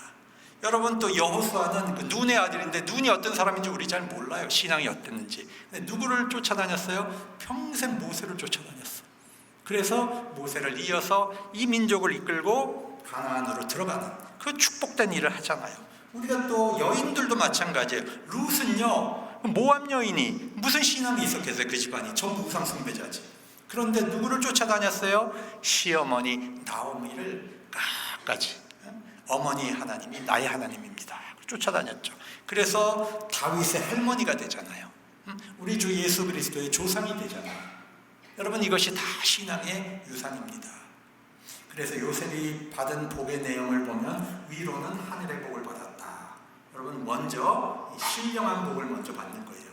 여러분, 또 여호수아는 그 눈의 아들인데 눈이 어떤 사람인지 우리 잘 몰라요. 신앙이 어땠는지. 근데 누구를 쫓아다녔어요? 평생 모세를 쫓아다녔어. 그래서 모세를 이어서 이 민족을 이끌고 가나안으로 들어가는 그 축복된 일을 하잖아요. 우리가 또 여인들도 마찬가지예요. 룻은요, 모압 여인이 무슨 신앙이 있었겠어요? 그 집안이 전부 우상 숭배자지. 그런데 누구를 쫓아다녔어요? 시어머니 나오미를 끝까지 어머니 하나님이 나의 하나님입니다 쫓아다녔죠. 그래서 다윗의 할머니가 되잖아요. 우리 주 예수 그리스도의 조상이 되잖아요. 여러분, 이것이 다 신앙의 유산입니다. 그래서 요셉이 받은 복의 내용을 보면 위로는 하늘의 복을 받았다. 여러분, 먼저 신령한 복을 먼저 받는 거예요.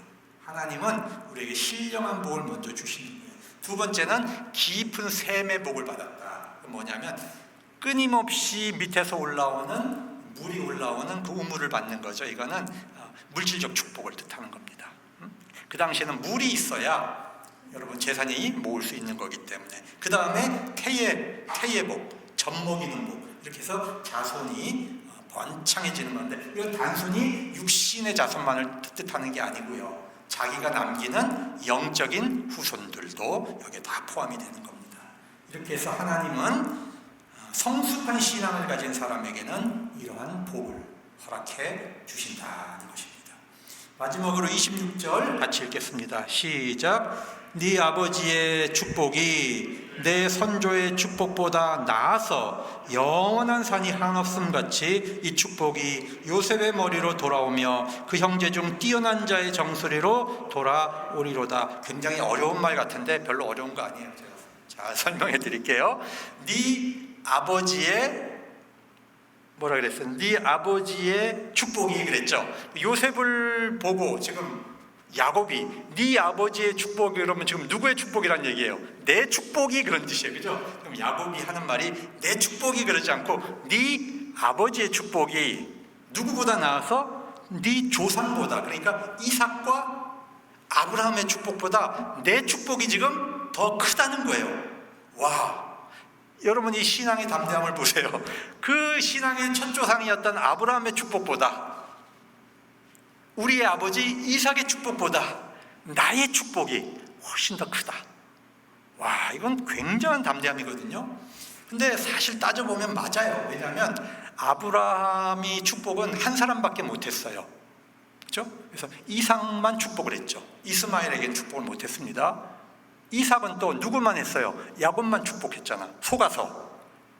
하나님은 우리에게 신령한 복을 먼저 주시는 거예요. 두 번째는 깊은 샘의 복을 받았다. 뭐냐면 끊임없이 밑에서 올라오는 물이 올라오는 그 우물을 받는 거죠. 이거는 물질적 축복을 뜻하는 겁니다. 그 당시에는 물이 있어야 여러분 재산이 모을 수 있는 거기 때문에. 그 다음에 태의 복, 젖먹이는 복, 이렇게 해서 자손이 번창해지는 건데, 이건 단순히 육신의 자손만을 뜻하는 게 아니고요, 자기가 남기는 영적인 후손들도 여기에 다 포함이 되는 겁니다. 이렇게 해서 하나님은 성숙한 신앙을 가진 사람에게는 이러한 복을 허락해 주신다는 것입니다. 마지막으로 26절 같이 읽겠습니다. 시작. 네 아버지의 축복이 내 선조의 축복보다 나아서 영원한 산이 한없음 같이 이 축복이 요셉의 머리로 돌아오며 그 형제 중 뛰어난 자의 정수리로 돌아오리로다. 굉장히 어려운 말 같은데 별로 어려운 거 아니에요. 자, 설명해 드릴게요. 네 아버지의 뭐라 그랬어요? 네 아버지의 축복이 그랬죠. 요셉을 보고 지금 야곱이 네 아버지의 축복이 그러면 지금 누구의 축복이란 얘기예요? 내 축복이 그런 뜻이에요. 그죠? 그럼 야곱이 하는 말이 내 축복이 그러지 않고 네 아버지의 축복이 누구보다 나아서 네 조상보다, 그러니까 이삭과 아브라함의 축복보다 내 축복이 지금 더 크다는 거예요. 와, 여러분 이 신앙의 담대함을 보세요. 그 신앙의 첫 조상이었던 아브라함의 축복보다, 우리의 아버지 이삭의 축복보다 나의 축복이 훨씬 더 크다. 와, 이건 굉장한 담대함이거든요. 근데 사실 따져보면 맞아요. 왜냐하면 아브라함이 축복은 한 사람밖에 못했어요. 그렇죠? 그래서 이삭만 축복을 했죠. 이스마엘에게는 축복을 못했습니다. 이삭은 또 누구만 했어요? 야곱만 축복했잖아, 속아서.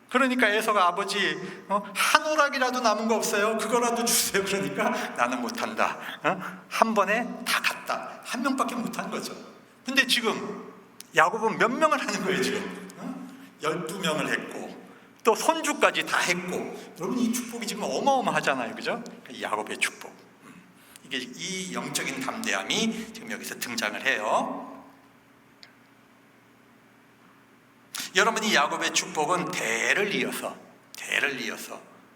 그러니까 에서가 아버지 한 오락이라도 남은 거 없어요? 그거라도 주세요. 그러니까 나는 못한다. 한 번에 다 갔다. 한 명밖에 못한 거죠. 근데 지금 야곱은 몇 명을 하는 거예요 지금? 12명을 했고 또 손주까지 다 했고. 여러분 이 축복이 지금 어마어마하잖아요. 그죠? 야곱의 축복. 이게 이 영적인 담대함이 지금 여기서 등장을 해요. 여러분이 야곱의 축복은 대를 이어서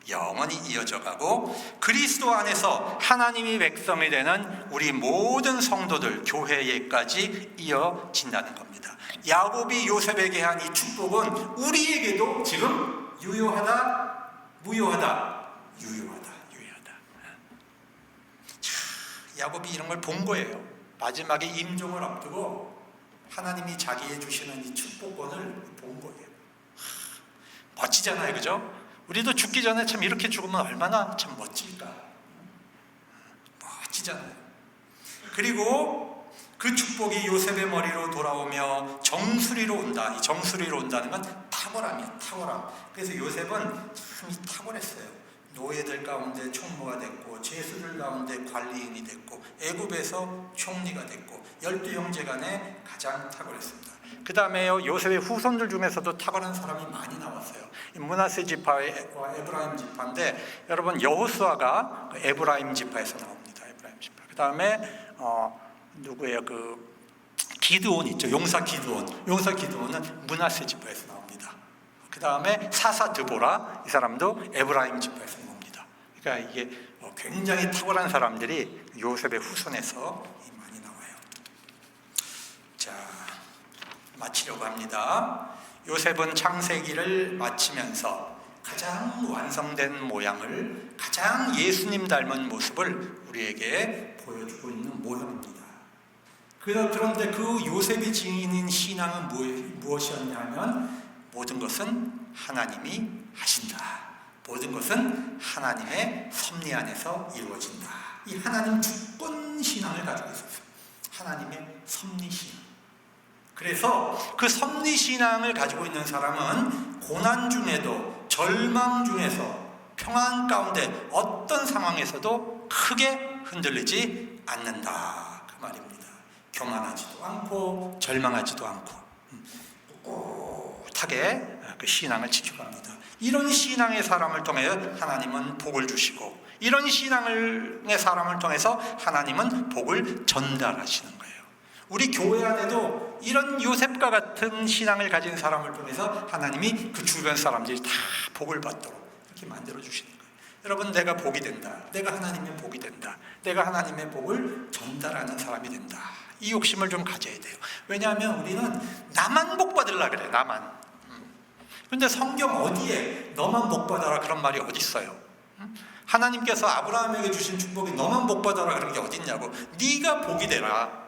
영원히 이어져 가고 그리스도 안에서 하나님이 백성이 되는 우리 모든 성도들 교회에까지 이어진다는 겁니다. 야곱이 요셉에게 한 이 축복은 우리에게도 지금 유효하다, 무효하다? 유효하다. 야곱이 이런 걸 본 거예요. 마지막에 임종을 앞두고 하나님이 자기에 주시는 이 축복권을 본 거예요. 멋지잖아요, 그죠? 우리도 죽기 전에 참 이렇게 죽으면 얼마나 참 멋질까? 멋지잖아요. 그리고 그 축복이 요셉의 머리로 돌아오며 정수리로 온다. 이 정수리로 온다는 건 탁월함이에요, 탁월함. 그래서 요셉은 참 탁월했어요. 노예들 가운데 총무가 됐고 죄수들 가운데 관리인이 됐고 애굽에서 총리가 됐고 12형제 간에 가장 탁월했습니다. 그 다음에요, 요셉의 후손들 중에서도 탁월한 사람이 많이 나왔어요. 므낫세 지파와 에브라임 지파인데, 여러분 여호수아가 에브라임 지파에서 나옵니다. 에브라임 지파. 그 다음에 누구예요? 그 기드온 있죠. 용사 기드온은 므낫세 지파에서 나옵니다. 그 다음에 사사 드보라, 이 사람도 에브라임 지파에서 나옵니다. 그러니까 이게 굉장히 탁월한 사람들이 요셉의 후손에서 많이 나와요. 자, 마치려고 합니다. 요셉은 창세기를 마치면서 가장 완성된 모양을, 가장 예수님 닮은 모습을 우리에게 보여주고 있는 모형입니다. 그런데 그 요셉이 지닌 신앙은 무엇이었냐면, 모든 것은 하나님이 하신다. 모든 것은 하나님의 섭리 안에서 이루어진다. 이 하나님 주권 신앙을 가지고 있었어요. 하나님의 섭리 신앙. 그래서 그 섭리 신앙을 가지고 있는 사람은 고난 중에도, 절망 중에서, 평안 가운데 어떤 상황에서도 크게 흔들리지 않는다, 그 말입니다. 교만하지도 않고 절망하지도 않고 꿋꿋하게 그 신앙을 지켜갑니다. 이런 신앙의 사람을 통해 하나님은 복을 주시고, 이런 신앙의 사람을 통해서 하나님은 복을 전달하시는 거예요. 우리 교회 안에도 이런 요셉과 같은 신앙을 가진 사람을 통해서 하나님이 그 주변 사람들이 다 복을 받도록 이렇게 만들어 주시는 거예요. 여러분, 내가 복이 된다. 내가 하나님의 복이 된다. 내가 하나님의 복을 전달하는 사람이 된다. 이 욕심을 좀 가져야 돼요. 왜냐하면 우리는 나만 복 받으려고 그래, 나만. 근데 성경 어디에 너만 복 받아라 그런 말이 어디 있어요? 하나님께서 아브라함에게 주신 축복이 너만 복 받아라 그런 게 어디 있냐고. 네가 복이 되라.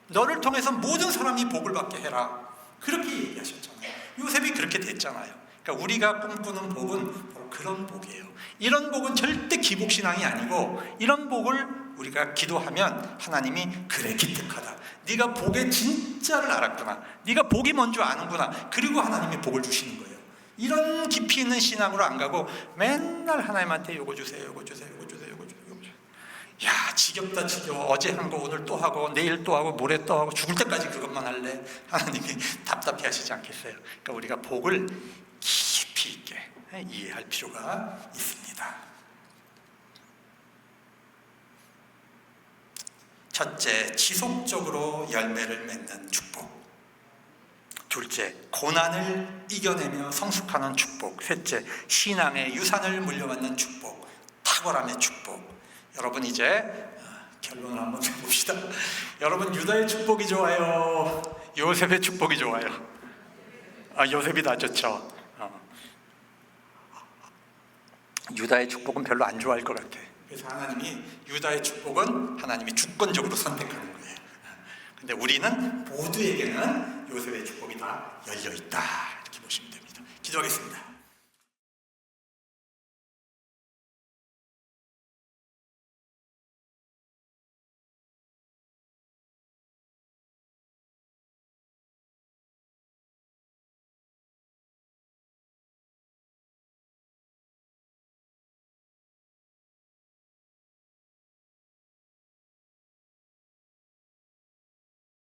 너를 통해서 모든 사람이 복을 받게 해라. 그렇게 얘기하셨잖아요. 요셉이 그렇게 됐잖아요. 그러니까 우리가 꿈꾸는 복은 바로 그런 복이에요. 이런 복은 절대 기복신앙이 아니고, 이런 복을 우리가 기도하면 하나님이, 그래 기특하다, 네가 복의 진짜를 알았구나, 네가 복이 뭔 줄 아는구나, 그리고 하나님이 복을 주시는 거예요. 이런 깊이 있는 신앙으로 안 가고 맨날 하나님한테 요거 주세요, 요거 주세요, 요거 주세요, 요거 주세요, 요거 주세요. 야, 지겹다 지겨워. 어제 한 거 오늘 또 하고, 내일 또 하고, 모레 또 하고, 죽을 때까지 그것만 할래. 하나님이 답답해 하시지 않겠어요? 그러니까 우리가 복을 깊이 있게 이해할 필요가 있습니다. 첫째, 지속적으로 열매를 맺는 축복. 둘째, 고난을 이겨내며 성숙하는 축복. 셋째, 신앙의 유산을 물려받는 축복, 탁월함의 축복. 여러분, 이제 결론을 한번 해봅시다. 여러분, 유다의 축복이 좋아요, 요셉의 축복이 좋아요? 요셉이 더 좋죠. 유다의 축복은 별로 안 좋아할 것 같아. 그래서 하나님이 유다의 축복은 하나님이 주권적으로 선택하는 거예요. 근데 우리는 모두에게는 요셉의 축복이 다 열려있다, 이렇게 보시면 됩니다. 기도하겠습니다.